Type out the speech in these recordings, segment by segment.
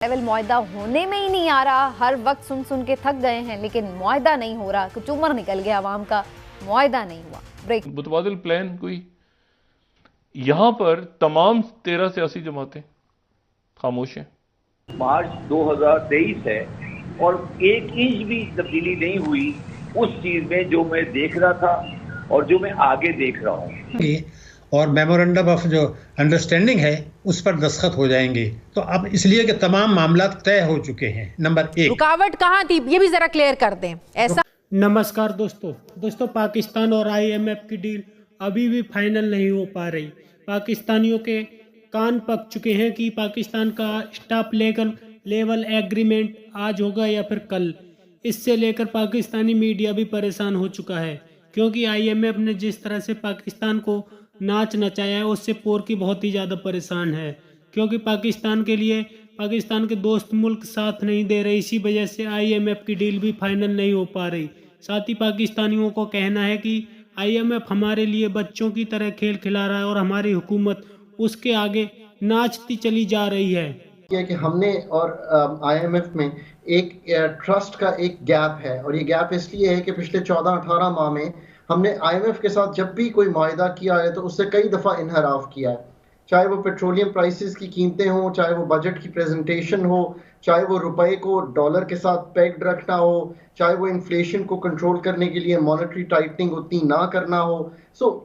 Level मुआहदा होने में ही नहीं आ रहा। हर वक्त सुन सुन के थक गए हैं, लेकिन मुआहदा नहीं हो रहा। कुछ उम्र निकल गया अवाम का, मुआहदा नहीं हुआ। ब्रेक। मुतबादिल प्लान कोई, यहां पर तमाम 13 सियासी जमातें खामोश हैं। मार्च 2023 है और एक इंच भी तब्दीली नहीं हुई उस चीज में जो मैं देख रहा था और जो मैं आगे देख रहा हूँ। और मेमोरेंडम ऑफ जो अंडरस्टैंडिंग है उस पर दस्तखत हो जाएंगे। तो अब इसलिए कि तमाम मामला तय हो चुके हैं। नंबर 1, रुकावट कहाँ थी ये भी जरा क्लियर कर दें। ऐसा नमस्कार दोस्तों, पाकिस्तान और IMF की डील अभी भी फाइनल नहीं हो पा रही। पाकिस्तानियों के कान पक चुके हैं कि पाकिस्तान का स्टॉप लेवल एग्रीमेंट आज होगा या फिर कल। इससे लेकर पाकिस्तानी मीडिया भी परेशान हो चुका है, क्योंकि IMF ने जिस तरह से पाकिस्तान को नाच नचाया है उससे पोरकी बहुत ही ज़्यादा परेशान है, क्योंकि पाकिस्तान के लिए पाकिस्तान के दोस्त मुल्क साथ नहीं दे रहे। इसी वजह से IMF की डील भी फाइनल नहीं हो पा रही। साथ ही पाकिस्तानियों को कहना है कि IMF हमारे लिए बच्चों की तरह खेल खिला रहा है और हमारी हुकूमत उसके आगे नाचती चली जा रही है। कि हमने और IMF में एक ट्रस्ट का एक गैप है, और ये गैप इसलिए है कि पिछले 14-18 माह में हमने IMF के साथ जब भी कोई मुआहदा किया है तो उससे कई दफ़ा इनहराफ किया है। चाहे वो पेट्रोलियम प्राइसेस की कीमतें हों, चाहे वो बजट की प्रेजेंटेशन हो, चाहे वो रुपए को डॉलर के साथ पेग्ड रखना हो, चाहे वो इन्फ्लेशन को कंट्रोल करने के लिए मॉनेटरी टाइटनिंग उतनी ना करना हो।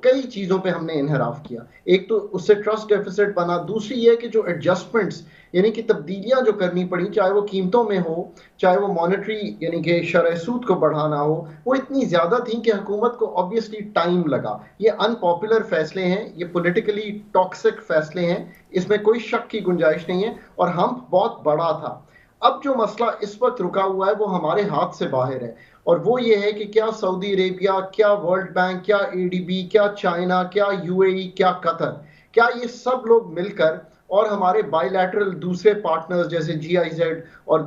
कई चीज़ों पे हमने इनहराफ किया। एक तो उससे ट्रस्ट डेफिसिट बना, दूसरी ये कि जो एडजस्टमेंट्स यानी कि तब्दीलियां जो करनी पड़ी, चाहे वो कीमतों में हो, चाहे वो मॉनेटरी यानी कि शरह सूद को बढ़ाना हो, वो इतनी ज़्यादा थी कि हुकूमत को ऑब्वियसली टाइम लगा। ये अनपॉपुलर फैसले हैं, ये पॉलिटिकली टॉक्सिक फैसले हैं, इसमें कोई शक की गुंजाइश नहीं है, और हम बहुत बड़ा था। अब जो मसला इस वक्त रुका हुआ है वो हमारे हाथ से बाहर है, और वो ये है कि क्या सऊदी अरेबिया, क्या वर्ल्ड बैंक, क्या ADB, क्या चाइना, क्या UAE, क्या कतर, क्या ये सब लोग मिलकर और हमारे बायलैटरल दूसरे पार्टनर्स जैसे GIZ और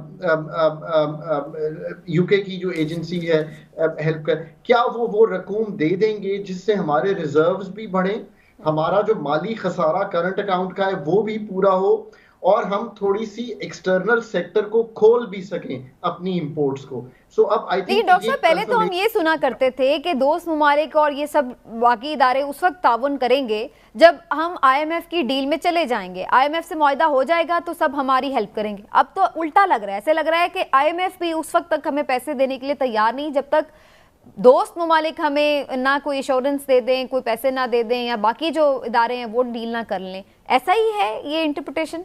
UK की जो एजेंसी है हेल्प कर, क्या वो रकूम दे देंगे जिससे हमारे रिजर्व्स भी बढ़ें, हमारा जो माली खसारा करंट अकाउंट का है वो भी पूरा हो, और हम थोड़ी सी एक्सटर्नल सेक्टर को खोल भी सकें अपनी इंपोर्ट्स को। अब आई थिंक डॉक्टर साहब, पहले तो हम ये सुना करते थे कि दोस्त ममालिक और ये सब बाकी इदारे उस वक्त ताउन करेंगे जब हम IMF की डील में चले जाएंगे। IMF से मुआहदा हो जाएगा तो सब हमारी हेल्प करेंगे। अब तो उल्टा लग रहा है, ऐसे लग रहा है कि IMF भी उस वक्त तक हमें पैसे देने के लिए तैयार नहीं जब तक दोस्त ममालिक हमें ना कोई एश्योरेंस दे दें, कोई पैसे ना दे दें, या बाकी जो इदारे हैं वो डील ना कर लें। ऐसा ही है ये इंटरप्रिटेशन?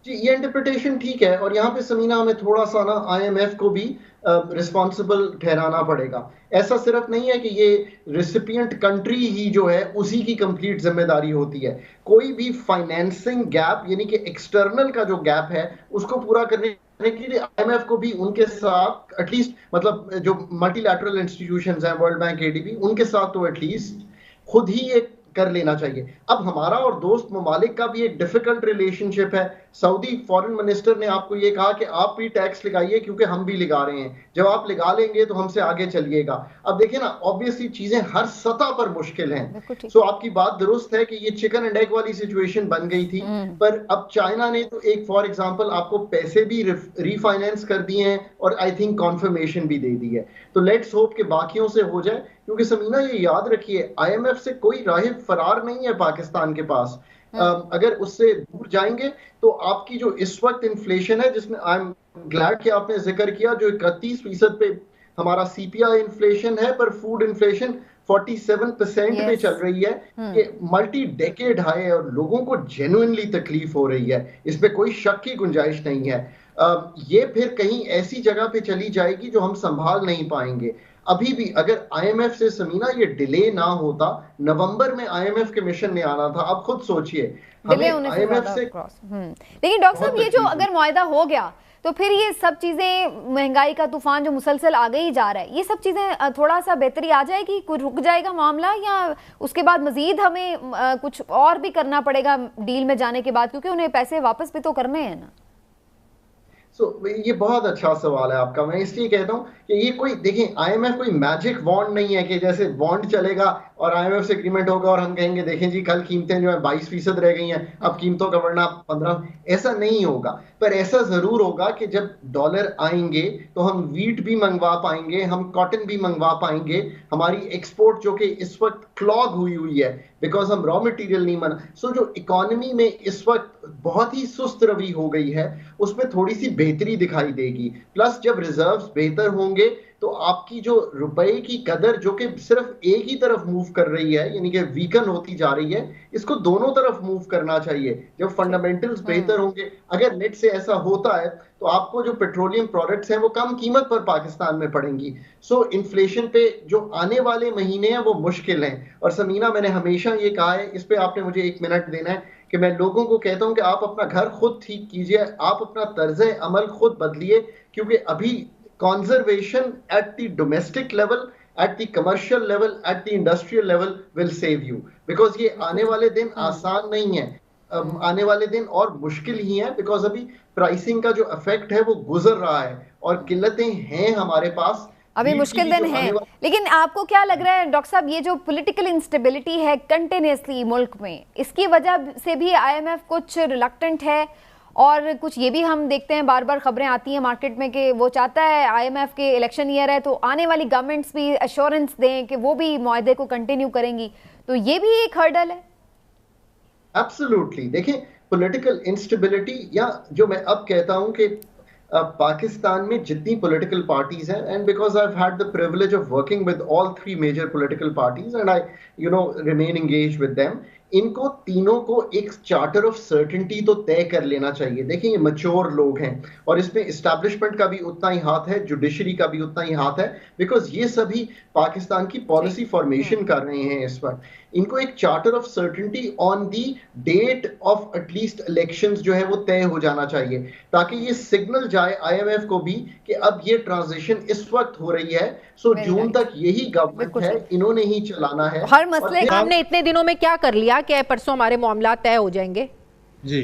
जी, ये इंटरप्रिटेशन ठीक है, और यहाँ पे समीना हमें थोड़ा सा ना IMF को भी रिस्पॉन्सिबल ठहराना पड़ेगा। ऐसा सिर्फ नहीं है कि ये रिसिपिएंट कंट्री ही जो है उसी की कंप्लीट जिम्मेदारी होती है। कोई भी फाइनेंसिंग गैप यानी कि एक्सटर्नल का जो गैप है उसको पूरा करने के लिए IMF को भी उनके साथ एटलीस्ट, मतलब जो मल्टीलैटरल इंस्टीट्यूशंस हैं, वर्ल्ड बैंक, ADB, उनके साथ तो एटलीस्ट खुद ही एक कर लेना चाहिए। अब हमारा और दोस्त ममालिक का भी एक डिफिकल्ट रिलेशनशिप है। सऊदी फॉरेन मिनिस्टर ने आपको ये कहा कि आप भी टैक्स लगाइए क्योंकि हम भी लगा रहे हैं, जब आप लगा लेंगे तो हमसे आगे चलिएगा। अब देखिए ना, ऑब्वियसली चीजें हर सतह पर मुश्किल हैं। आपकी बात दुरुस्त है कि ये चिकन एंड एग वाली सिचुएशन बन गई थी, पर अब चाइना ने तो एक फॉर एग्जांपल आपको पैसे भी रीफाइनेंस कर दिए हैं और आई थिंक कॉन्फर्मेशन भी दे दी है। तो लेट्स होप कि बाकियों से हो जाए, क्योंकि समीना ये याद रखिए IMF से कोई राह फरार नहीं है पाकिस्तान के पास। अगर उससे दूर जाएंगे तो आपकी जो इस वक्त इन्फ्लेशन है, जिसमें आई एम ग्लैड कि आपने जिक्र किया, जो 31% पे हमारा CPI इन्फ्लेशन है, पर फूड इन्फ्लेशन 47% पे चल रही है। ये मल्टी डेकेड हाई है और लोगों को जेन्युइनली तकलीफ हो रही है, इसमें कोई शक की गुंजाइश नहीं है। ये फिर कहीं ऐसी जगह पे चली जाएगी जो हम संभाल नहीं पाएंगे। अभी भी अगर IMF से समीना ये डिले ना होता, नवंबर में IMF के मिशन ने आना था। अब खुद सोचिए, डिले होने से IMF से लेकिन डॉक्टर साहब, ये जो अगर मुआहदा हो गया तो फिर ये सब चीजें, महंगाई का तूफान जो मुसलसल आगे ही जा रहा है, ये सब चीजें थोड़ा सा बेहतरी आ जाएगी, कुछ रुक जाएगा मामला, या उसके बाद मजीद हमें कुछ और भी करना पड़ेगा डील में जाने के बाद, क्योंकि उन्हें पैसे वापस भी तो करने हैं ना? ये बहुत अच्छा सवाल है आपका। मैं इसलिए कहता हूं कि ये कोई, देखिए IMF कोई मैजिक वॉन्ड नहीं है कि जैसे वॉन्ड चलेगा और IMF से एग्रीमेंट होगा और हम कहेंगे देखें जी कल कीमतें जो है 22% रह गई हैं, अब कीमतों का बढ़ना 15, ऐसा नहीं होगा। पर ऐसा जरूर होगा कि जब डॉलर आएंगे तो हम वीट भी मंगवा पाएंगे, हम कॉटन भी मंगवा पाएंगे, हमारी एक्सपोर्ट जो कि इस वक्त क्लॉग हुई है बिकॉज हम रॉ मटेरियल नहीं बना। सो जो इकोनॉमी में इस वक्त बहुत ही सुस्त रवि हो गई है उसमें थोड़ी सी बेहतरी दिखाई देगी। प्लस जब रिजर्व्स बेहतर होंगे तो आपकी जो रुपए की कदर जो कि सिर्फ एक ही तरफ मूव कर रही है यानी कि वीकन होती जा रही है, इसको दोनों तरफ मूव करना चाहिए। जब फंडामेंटल्स बेहतर होंगे, अगर नेट से ऐसा होता है तो आपको जो पेट्रोलियम प्रोडक्ट्स हैं वो कम कीमत पर पाकिस्तान में पड़ेंगी। सो इन्फ्लेशन पे जो आने वाले महीने हैं वो मुश्किल हैं। और समीना मैंने हमेशा ये कहा है, इस पे आपने मुझे 1 मिनट देना है कि मैं लोगों को कहता हूं कि आप अपना घर खुद ठीक कीजिए, आप अपना तर्ज अमल खुद बदलिए, क्योंकि अभी conservation at the domestic level, at the commercial level, at the industrial level will save you, because ये आने वाले दिन आसान नहीं है, आने वाले दिन और मुश्किल ही है, बिकॉज अभी प्राइसिंग का जो इफेक्ट है वो गुजर रहा है और किल्लतें हैं हमारे पास, अभी मुश्किल दिन है। लेकिन आपको क्या लग रहा है डॉक्टर साहब, ये जो पॉलिटिकल इंस्टेबिलिटी है कंटिन्यूसली मुल्क में, इसकी वजह से भी IMF कुछ रिलक्टेंट है? और कुछ ये भी हम देखते हैं, बार बार खबरें आती हैं मार्केट में कि वो चाहता है IMF के इलेक्शन ईयर है तो आने वाली गवर्नमेंट्स भी एश्योरेंस दें कि वो भी मुआहदे को कंटिन्यू करेंगी, तो ये भी एक हर्डल है। एब्सोल्युटली। देखें पॉलिटिकल इंस्टेबिलिटी, या जो मैं अब कहता हूं कि पाकिस्तान में जितनी पॉलिटिकल पार्टीज हैं, and because I have had the privilege of working with all 3 major political parties and I remain engaged with them, इनको तीनों को एक चार्टर ऑफ सर्टेनिटी तो तय कर लेना चाहिए। देखिए ये मैच्योर लोग हैं और इसमें एस्टैब्लिशमेंट का भी उतना ही हाथ है, जुडिशरी का भी उतना ही हाथ है, बिकॉज ये सभी पाकिस्तान की पॉलिसी फॉर्मेशन कर रहे हैं इस वक्त। इनको एक charter of certainty on the date of at least elections जो है वो तय हो जाना चाहिए, ताकि ये सिग्नल जाए IMF को भी कि अब ये ट्रांजिशन इस वक्त हो रही है। सो जून तक यही गवर्नमेंट है, इन्होंने ही चलाना है। हर मसले का हमने इतने दिनों में क्या कर लिया कि परसों हमारे मामला तय हो जाएंगे? जी,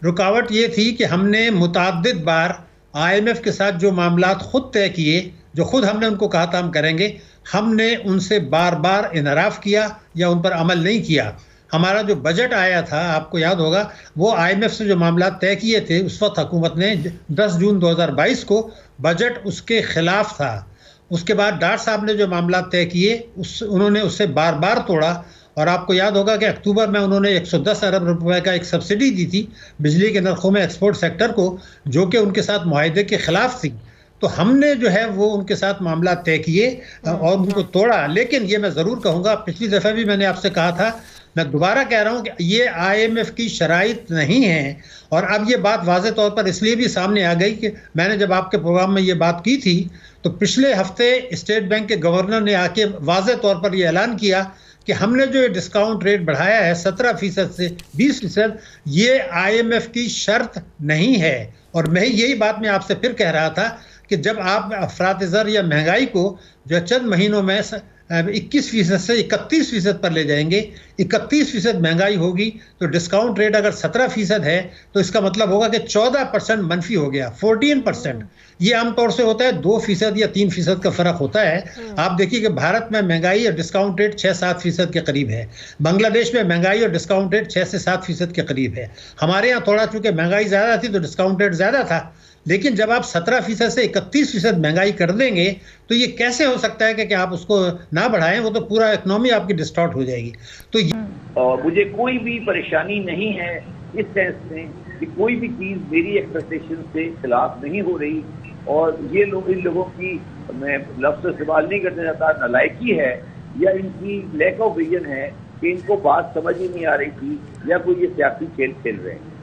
रुकावट ये थी कि हमने मुतअद्दिद बार IMF के साथ जो मामला खुद तय किए, जो खुद हमने उनको कहा था हम करेंगे, हमने उनसे बार बार इनराफ किया या उन पर अमल नहीं किया। हमारा जो बजट आया था, आपको याद होगा, वो IMF से जो मामला तय किए थे उस वक्त हुकूमत ने 10 जून 2022 को बजट उसके खिलाफ था। उसके बाद डार साहब ने जो मामला तय किए उन्होंने उससे बार बार तोड़ा। और आपको याद होगा कि अक्टूबर में उन्होंने 110 अरब रुपए का एक सब्सिडी दी थी बिजली के नरखों में एक्सपोर्ट सेक्टर को, जो कि उनके साथ मुआहदे के खिलाफ थी। तो हमने जो है वो उनके साथ मामला तय किए और उनको तोड़ा। लेकिन ये मैं ज़रूर कहूँगा, पिछली दफ़ा भी मैंने आपसे कहा था, मैं दोबारा कह रहा हूँ कि ये IMF की शराइत नहीं है। और अब ये बात वाज़े तौर पर इसलिए भी सामने आ गई कि मैंने जब आपके प्रोग्राम में ये बात की थी तो पिछले हफ्ते स्टेट बैंक के गवर्नर ने आके वाज़े तौर पर यह ऐलान किया कि हमने जो ये डिस्काउंट रेट बढ़ाया है 17% से 20%, ये IMF की शर्त नहीं है। और मैं यही बात मैं आपसे फिर कह रहा था कि जब आप अफरात-ए-ज़र या महंगाई को जो चंद महीनों में 21% से 31% पर ले जाएंगे, 31% महंगाई होगी तो डिस्काउंट रेट अगर 17% है तो इसका मतलब होगा कि 14% मनफी हो गया, 14%। ये आमतौर से होता है 2% या 3% का फर्क होता है। आप देखिए कि भारत में महंगाई और डिस्काउंट रेट 6-7% के करीब है, बांग्लादेश में महंगाई और डिस्काउंट रेट 6 से 7% के करीब है। हमारे यहाँ थोड़ा चूंकि महंगाई ज़्यादा थी तो डिस्काउंट रेट ज़्यादा था, लेकिन जब आप 17% से 31% महंगाई कर देंगे तो ये कैसे हो सकता है कि आप उसको ना बढ़ाएं, वो तो पूरा इकोनॉमी आपकी डिस्टॉर्ट हो जाएगी। तो मुझे कोई भी परेशानी नहीं है इस सेंस में कि कोई भी चीज मेरी एक्सपेक्टेशन से खिलाफ नहीं हो रही, और ये लोग, इन लोगों की मैं लफ्ज़ इस्तेमाल नहीं करना चाहता, नालायकी है या इनकी लैक ऑफ विजन है कि इनको बात समझ ही नहीं आ रही थी, या कोई ये सियासी खेल खेल रहे हैं।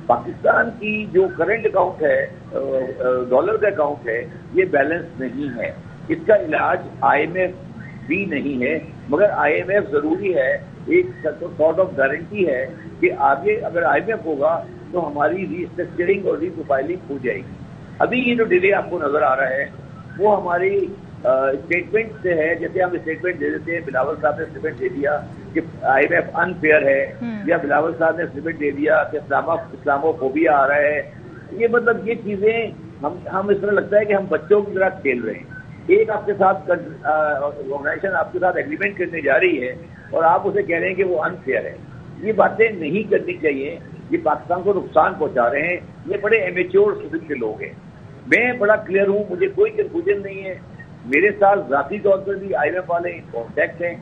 पाकिस्तान की जो करंट अकाउंट है, डॉलर का अकाउंट है, ये बैलेंस नहीं है। इसका इलाज IMF भी नहीं है, मगर IMF जरूरी है, एक सॉर्ट ऑफ गारंटी है कि आगे अगर IMF होगा तो हमारी रीस्ट्रक्चरिंग और रीप्रोफाइलिंग हो जाएगी। अभी ये जो डिले आपको नजर आ रहा है वो हमारी स्टेटमेंट से है। जैसे हम स्टेटमेंट दे देते हैं, बिलावल साहब ने स्टेटमेंट दे दिया कि IMF अनफेयर है, या बिलावल साहब ने स्टेटमेंट दे दिया कि इस्लामोफोबिया आ रहा है। ये मतलब ये चीजें हम इस तरह लगता है कि हम बच्चों की तरह खेल रहे हैं। एक आपके साथ ऑर्गेनाइजेशन आपके साथ एग्रीमेंट करने जा रही है और आप उसे कह रहे हैं कि वो अनफेयर है। ये बातें नहीं करनी चाहिए, ये पाकिस्तान को नुकसान पहुंचा रहे हैं। ये बड़े एमेच्योर किस्म के लोग हैं। मैं बड़ा क्लियर हूँ, मुझे कोई कंफ्यूजन नहीं है। मेरे साथ जाती तौर पर भी IMF वाले कॉन्टैक्ट हैं।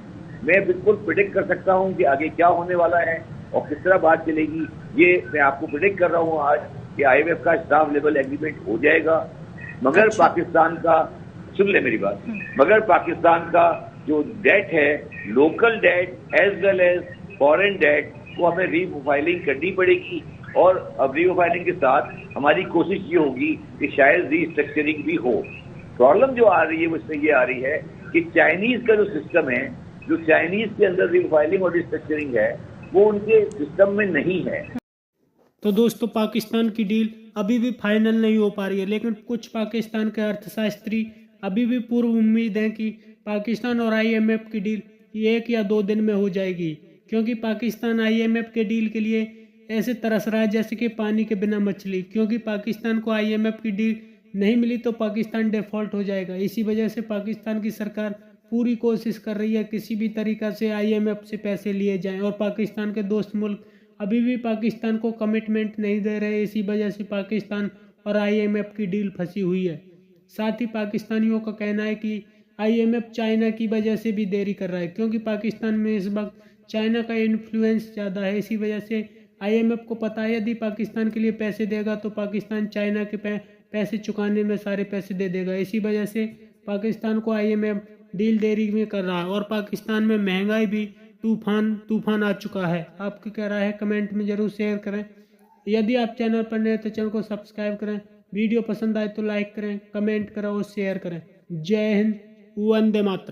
मैं बिल्कुल प्रिडिक्ट कर सकता हूँ कि आगे क्या होने वाला है और किस तरह बात चलेगी। ये मैं आपको प्रिडिक्ट कर रहा हूँ आज कि IMF का स्टाफ लेवल एग्रीमेंट हो जाएगा, मगर पाकिस्तान का, सुन ले मेरी बात, मगर पाकिस्तान का जो डेट है, local date as well as foreign date, वो हमें रीप्रोफाइलिंग करनी पड़ेगी। और अब रीप्रोफाइलिंग के साथ हमारी कोशिश ये होगी कि शायद रीस्ट्रक्चरिंग भी हो। प्रॉब्लम जो आ रही है वो इसमें ये आ रही है कि चाइनीज का जो सिस्टम है, जो चाइनीज के अंदर रीप्रोफाइलिंग और रीस्ट्रक्चरिंग है, वो उनके सिस्टम में नहीं है। तो दोस्तों, पाकिस्तान की डील अभी भी फाइनल नहीं हो पा रही है, लेकिन कुछ पाकिस्तान के अर्थशास्त्री अभी भी पूर्व उम्मीद है कि पाकिस्तान और IMF की डील 1 या 2 दिन में हो जाएगी, क्योंकि पाकिस्तान IMF के डील के लिए ऐसे तरस रहा है जैसे कि पानी के बिना मछली। क्योंकि पाकिस्तान को IMF की डील नहीं मिली तो पाकिस्तान डिफॉल्ट हो जाएगा। इसी वजह से पाकिस्तान की सरकार पूरी कोशिश कर रही है किसी भी तरीक़ा से IMF से पैसे लिए जाएं, और पाकिस्तान के दोस्त मुल्क अभी भी पाकिस्तान को कमिटमेंट नहीं दे रहे। इसी वजह से पाकिस्तान और IMF की डील फंसी हुई है। साथ ही पाकिस्तानियों का कहना है कि IMF चाइना की वजह से भी देरी कर रहा है, क्योंकि पाकिस्तान में इस वक्त चाइना का इन्फ्लुएंस ज़्यादा है। इसी वजह से IMF को पता है यदि पाकिस्तान के लिए पैसे देगा तो पाकिस्तान चाइना के पैसे चुकाने में सारे पैसे दे देगा। इसी वजह से पाकिस्तान को IMF डील देरी में कर रहा है, और पाकिस्तान में महंगाई भी तूफान आ चुका है। आपकी क्या राय है कमेंट में ज़रूर शेयर करें। यदि आप चैनल पर नए तो चैनल को सब्सक्राइब करें। वीडियो पसंद आए तो लाइक करें, कमेंट करें और शेयर करें। जय हिंद, वंदे मातरम।